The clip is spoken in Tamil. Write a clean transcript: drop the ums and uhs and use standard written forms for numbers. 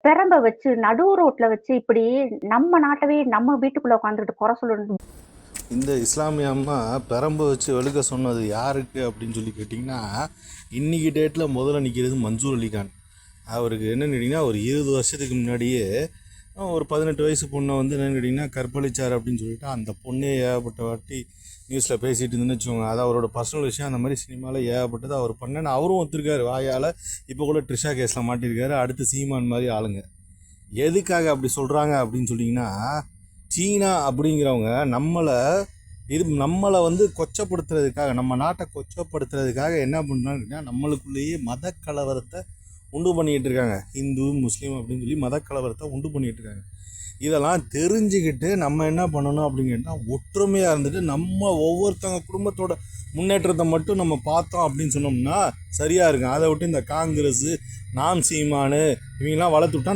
பெரம்ப வச்சு, நடு ரோட்ல வச்சு இப்படி நம்ம நாட்டவே நம்ம வீட்டுக்குள்ள உட்காந்துட்டு குறை சொல்லணும். இந்த இஸ்லாமிய அம்மா பெரம்பு வச்சு வெளுக்க சொன்னது யாருக்கு அப்படின்னு சொல்லி கேட்டிங்கன்னா, இன்றைக்கி டேட்டில் முதல்ல நிற்கிறது மன்சூர் அலிகான். அவருக்கு என்னென்னு கேட்டிங்கன்னா, ஒரு 20 வருஷத்துக்கு முன்னாடியே ஒரு 18 வயசு பொண்ணை வந்து என்னென்னு கேட்டிங்கன்னா கற்பழிச்சார் அப்படின்னு சொல்லிட்டு அந்த பொண்ணே ஏகப்பட்ட வாட்டி நியூஸில் பேசிகிட்டு இருந்துன்னு வச்சுக்கோங்க. அது அவரோட பர்சனல் விஷயம். அந்த மாதிரி சினிமாவில் ஏகப்பட்டது அவர் பண்ணேன்னு அவரும் ஒத்துருக்காரு வாயால். இப்போ கூட ட்ரிஷா கேஸில் மாட்டியிருக்காரு. அடுத்து சீமான் மாதிரி ஆளுங்க. எதுக்காக அப்படி சொல்கிறாங்க அப்படின்னு சொல்லிங்கன்னா, சீனா அப்படிங்கிறவங்க நம்மளை வந்து கொச்சப்படுத்துறதுக்காக, நம்ம நாட்டை கொச்சப்படுத்துறதுக்காக என்ன பண்ணுறாங்கன்னா, நம்மளுக்குள்ளேயே மத கலவரத்தை உண்டு பண்ணிக்கிட்டு இருக்காங்க. இந்து முஸ்லீம் அப்படின்னு சொல்லி மத கலவரத்தை உண்டு பண்ணிகிட்டு இருக்காங்க. இதெல்லாம் தெரிஞ்சுக்கிட்டு நம்ம என்ன பண்ணணும் அப்படின்னு கேட்டால், ஒற்றுமையாக இருந்துட்டு நம்ம ஒவ்வொருத்தவங்க குடும்பத்தோட முன்னேற்றத்தை மட்டும் நம்ம பார்த்தோம் அப்படின்னு சொன்னோம்னா சரியாக இருக்கும். அதை விட்டு இந்த காங்கிரஸ், நாம் சீமானு இவங்கெல்லாம் வளர்த்து விட்டா